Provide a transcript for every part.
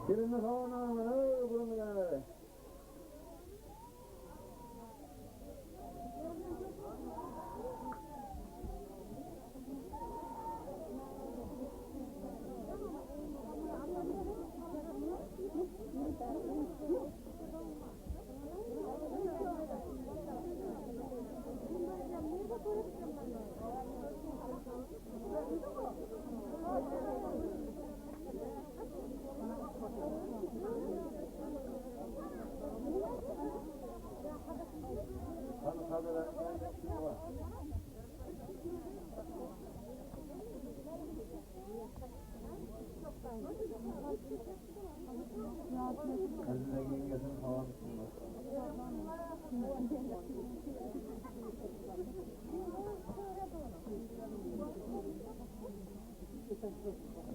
Kelin xonamını bulungan.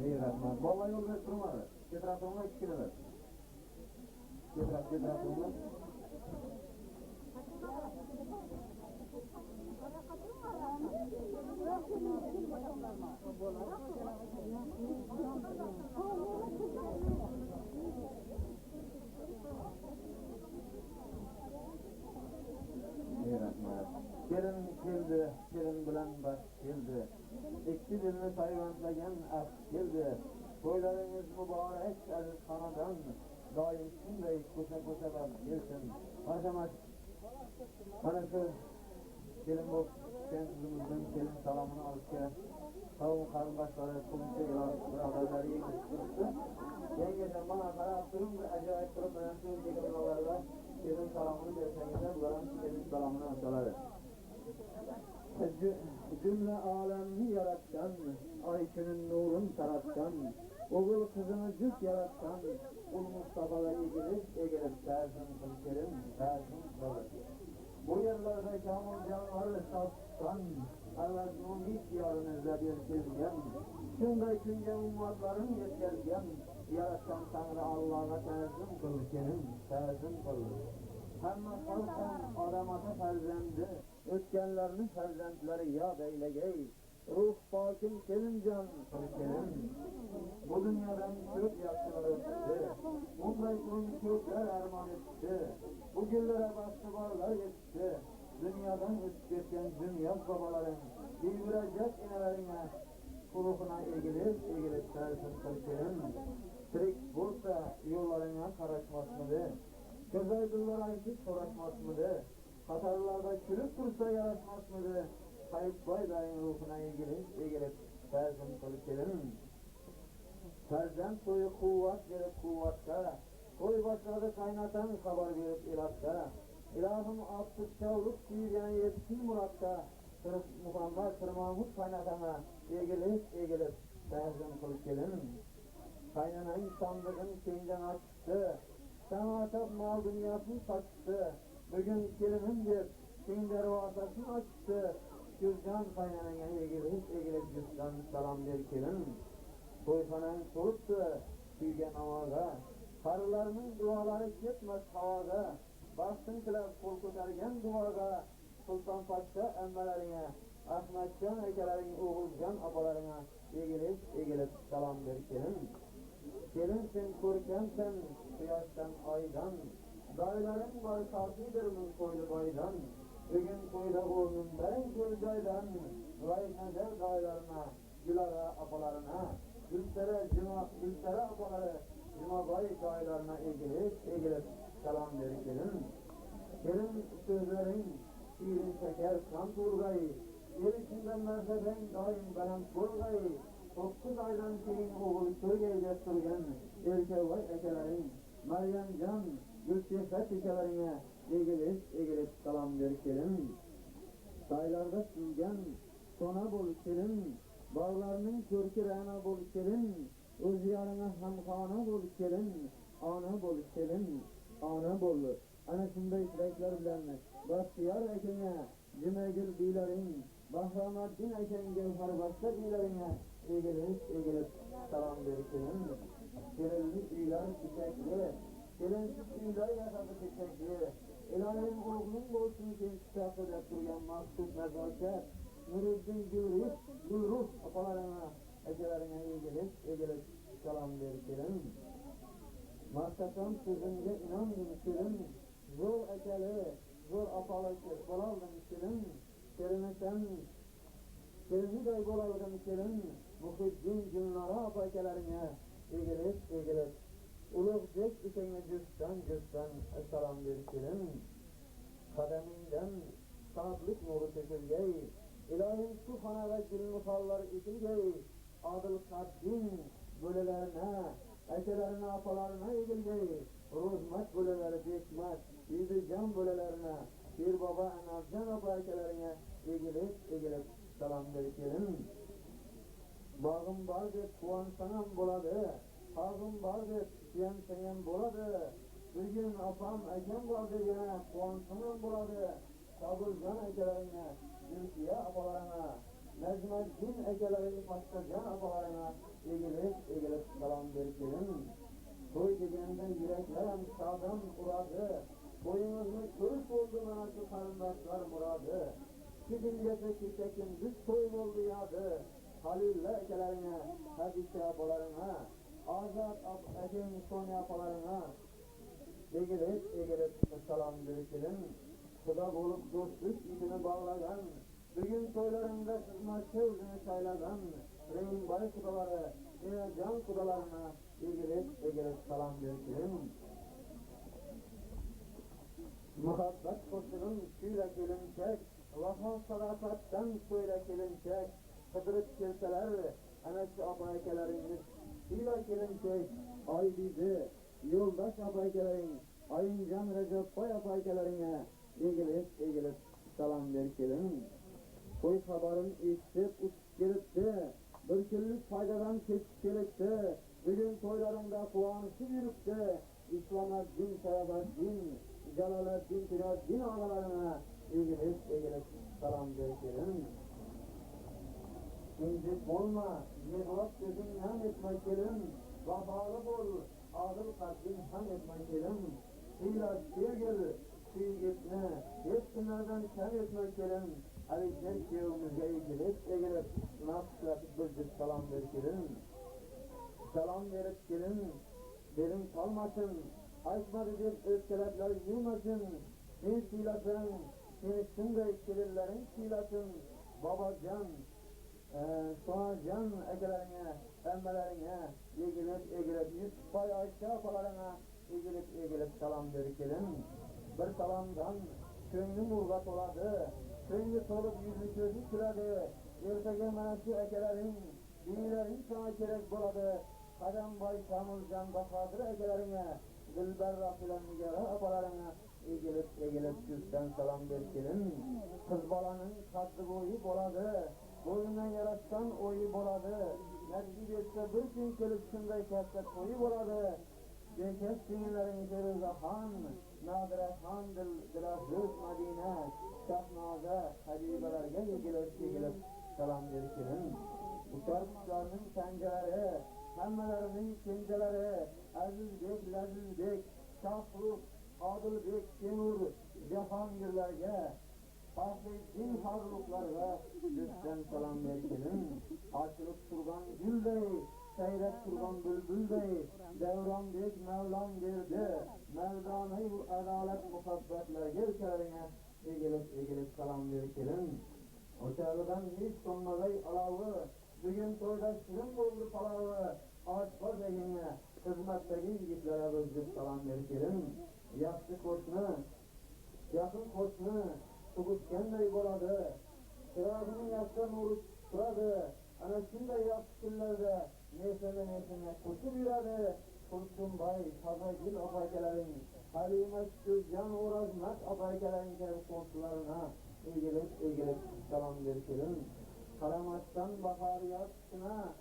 İyi rahmet. Vallahi yol göstermedi. Getirasonlar ikkineler. Getirasonlar. İyi rahmet. Gelin keldi, kelin bilan baş keldi. İkki dilini sayvanlagan ax keldi. To'ylaringiz muborak aziz xonadon. Doim shunday ko'sa-ko'salar kelsin. Marhamat. Mana shu kelin bo'lib tushgan qizimizdan kelin salomini olishga qavm qarindoshlari, qo'mcha birodarlari yetishtiribdi. Yangadan mana qarab turib, ajoyib turib, mana shu kelin kelin salomini bersangizlar, bular ham kelin salomini oladi. Cümle alemni yaratgan, Ayşe'nin nurun taratgan, oğul kızını cüt yaratgan, Ul Mustafa'ya egilip tersim kılkerim, tersim kılır. Bu yerlerde kamil canları satsan, Allah'ın hiç yarınızda bir gezgen, şunday günge ummatların yetkelgen, yaratgan Tanrı Allah'a tersim kılkerim, tersim kılır. Hamma halkın adamata ferzendi, ötkenlerini ferzendleri yad eylegey. Ruh pakim kelincan kılkerim. Bu dünyadan çok yaşlılar öttü. Bunday kökler arman etti. Bu güllere bastı barlar yetişti. Dünyadan ötüp geçen dünya babaların bildirecek inelerine kulukuna egilip tersin kılkerim. Trik bulsa yollarına karışmasmıdı. Göz aydınlar ayıp soraşmasmıdı. Katarlarda çürük dursa yaraşmasmıdı. Kayıp baydayın ruhuna egilip tersin kılkerim. Ferzent soyu kuvvet verip kuvvetka. Koy başladı kaynatan haber verip ilaçta. İlahım attık çavluk büyüyen yetkin muratta. Muhammed Mahmud kaynatana egilip tersin kılkerim. Kaynanayın sandığın kendinden açtı. Sana atıp mal dünyasını saçtı. Bugün kelinim der, senin dervasasını açtı. Gürcan kaynanaya egilip cüzdan salam der kelin. Toyxanan soluptu, suygan avaga. Karılarının duaları ketmez havaga. Bastın kilap kol ko'targan duaga. Sultan Paşa emmelerine, Ahmetcan ekelerin oğulcan apalarına egilip salam der kelin. Kelin sen korkansen, kıyaştan aydan. Dayların barkasıdır mı koydu baydan. Bugün koyda burnundan gölgaydan. Vay nezer daylarına, gülara apalarına. Gülsere apaları, Cumabay daylarına egilip salam verir kelin. Kelin sözlerin, şiirin şeker kan turgayı. Yer içinden merteben daim benim turgayı. 9 aydan keyin oğul sörgeyde turgan. Erkevay ekelerin, Meryem Can, Gülsefet ekelerine egilip salam verir kelin. Saylarda sürgen, sona bol kelin. Bağlarının körkü rana bol kelin. Öz yarına hamkhana bol kelin. Ana bol kelin, ana bol. Ana şunday tilekler bilen Bahtiyar ekene, Cimegül bilerin, Bahramaddin eken Gevher başka bilerine egilip salam verir kelin. Gelinli üyler çiçekli, gelinsiz üyler yaşadı çiçekli. İlahim oğlum olsun ki kitapta duryan mahsus nezaket. Nuruddin Gülrus opalarına, ecelerine egelik salam verkelim. Maksatım sözünge inandım kirim, zor ekeli, zor apalık bolaldım kirim, Kerini de bolaldım kirim, Muhiddin Gülnara apa ekelerine egelik. Uluk dek işine cüstten salam verkelim. Kademinden saatlik nuru tökülgey, İlahim şu hanada gülmühallar itilgey, adıl kaddin bölelerine, ekelerine apalarına egilgey, rozmat böleleri dekmat, yüzü can bölelerine, bir baba enazcan apa ekelerine egilip salam verkelim. Bağım var dep kuvansanam boladı, ağım var dep siyen boladı, bugün apam ekem var degene kuvansanam boladı, Sabırcan ekelerine, Zülfiye apalarına, Necmeddin ekeleri Başkacan apalarına egilip salam verkelim. Toy degenden yüreklerim sağdan uradı, boyunuzu kırık oldu bana şu karındaşlar muradı. Gidin gece çiçekin düz toy oldu yadı, Halil'le ekelerine, Hadise apalarına, Azat ekin Sonya apalarına, egilip salam verkelim. Kuda bulup dostluk ipini bağlagan, bugün toylarında sızma sözünü saylagan, Reyin bay kudaları, yine can kudalarına egilip salam verkelim. Muhabbet koşunun şöyle kelimçek, vafa sadakattan şöyle kelimçek, kıdırıp kelseler, emeşli abaykeleriniz, şöyle kelimçek, ay bizi, yoldaş abaykelerin, Ayıncan Recep Bay abaykelerine, egilip salam verkelim. Koy habarın işitip uçup gelipti, bir küllük faydadan kesip gelipti, bugün toylarında kuvanışı yürüptü, İslameddin, Seyabeddin, Celaleddin, Tüneddin ağalarına egilip salam verkelim. İncik olma, yedvat gözün hem etmek kelim, vafalı bol, adıl kalbin hem etmek kelim, hıyla sevgili, gitme, hepsilerden kem etmek kelim, Aleyhisselam şehrimizge egilip, nasıl bir salam verkelim. Salam verip kelim, derin kalmasın, açmadı dep öfkeletler yılmasın, sen silasın, senişsin de kelillerin silasın, babacan, soğancan ekelerine, emmelerine, egilip, yüz pay aşağı apalarına, egilip salam verkelim. Bir salamdan köyünün urgat oladı, köyünü solup yüzü gözü küledi, ertege menası ekelerin, dinilerin sana kerek boladı, Kadem Bay Kamilcan Bahadır ekelerine, Dilber Rafilen Nigara apalarına, egilip cüstten salam verkelim. Kız balanın katlı boyu boladı, boyuna yaraştan oyu boladı, nasip etse bir gün kelip şunday kastet oyu boladı, Cenkes sinirlerin Feruzahan, Nadire Han Dilafruz Medine, Şahnaza Habibelerge egilip salam verkelim. Uçar kuşlarının pencereleri, hemmelerinin kenceleri, Aziz Bek, Şahlık, Adıl Bek, Temur, Cehangirlerge, Fahrettin Harluklarga cüstten salam verkelim. Açılıp turgan güldey, seyrek turgan bülbüldey, Devran Bek Mevlam verdi, Mevlana-i adalet muhabbetlerge ülkelerine egilip salam verkelim. O çağrıdan hiç sonmaday alavı, bugün toyda şirin oldu palavı, aşklar egine, hizmetteki yigitlere özgür salam verkelim. Yakşı koşunu, yakın koşunu, Tuguşkenday boladı, çırağının yaksa nuru turadı, ana şunday yakşı günlerde, neysene koşup yürüdü, Kurşun Bay, Kazagil apaykelerin, Halime Şükürcan Uğrazmak apaykelerin komşularına egilip salam verkelim. Karamaçtan bahar yaksına,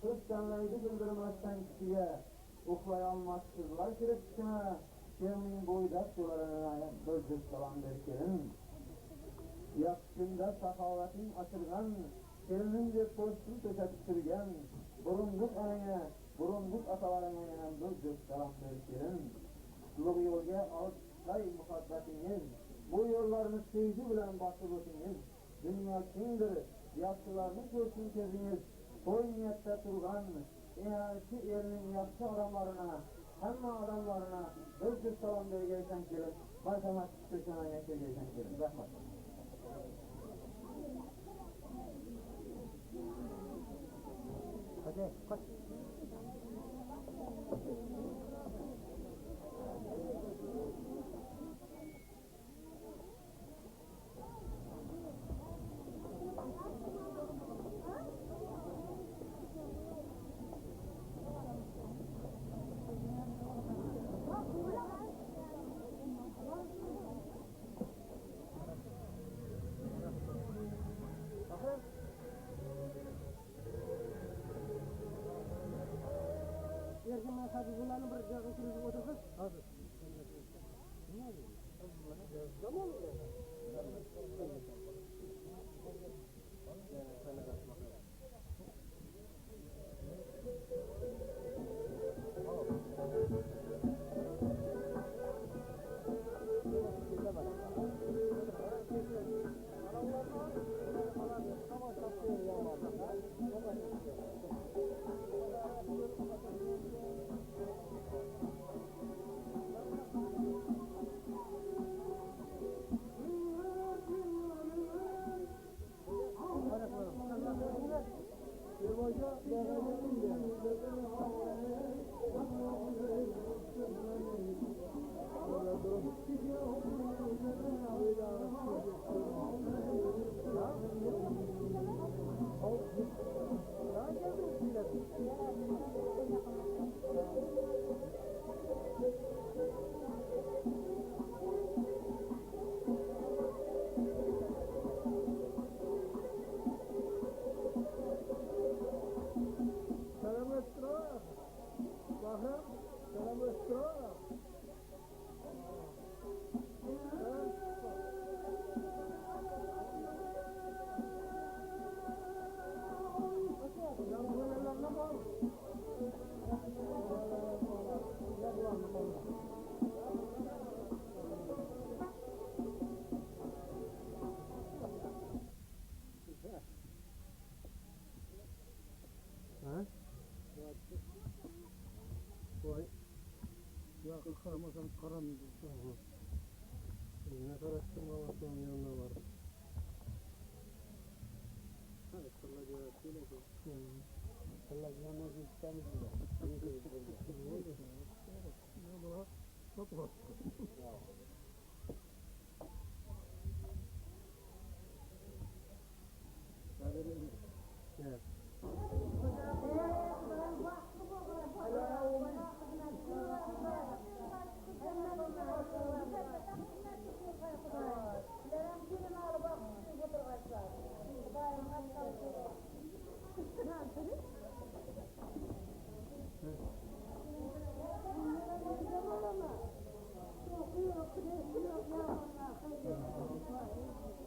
kız canlaydı bildirmezsen kişiye, uhlay almaz kızlar kirepsine, Şevmin boydak sularına bölcük salam verkelim. Yakışında sahavetin açılgan, kelinin de postun töşetip sürgen, burunduk atalarına yenen bölcük salam verkelim. Suluk yolga alçay muhabbetiniz, bu yollarını sevgi bilen basıp ötünüz, Dünya kimdir? Yaxşılarını görsün keziniz. Toy niyette turgan, şu elinin yaxşı adamlarına, hamma adamlarına bir salam bergeysen kelib, marhamat tutuşana yaşayacaksan kelib. Rahmat. Hadi, kaç. Erken tabi bunların bir cevap sürücü otursun. Hazır. Ne oluyor? Zaman mı? Karamazsan karamıyorsun. Ne karıştırmamaktan yanına var. Hadi kırla göre şöyle ki. Kırla yanına gitmemiz bile. Ne oldu? Ne oldu? Çok var. Evet.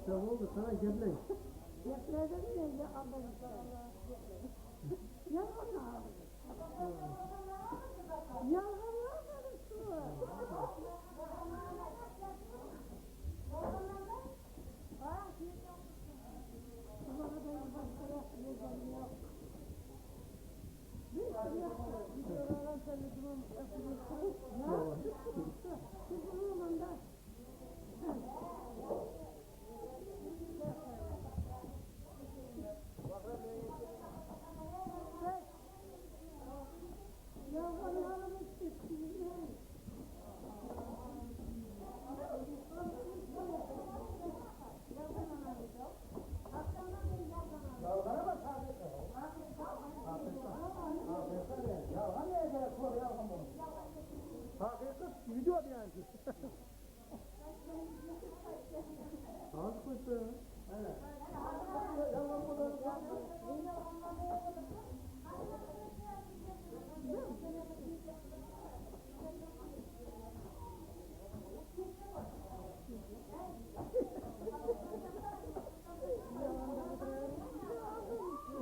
Ne oldu sana gebleyin? Gebleyin de ya Allah'ım. Yalana. Yalana karısı. Hakikat video yani. Az kuşu. Evet.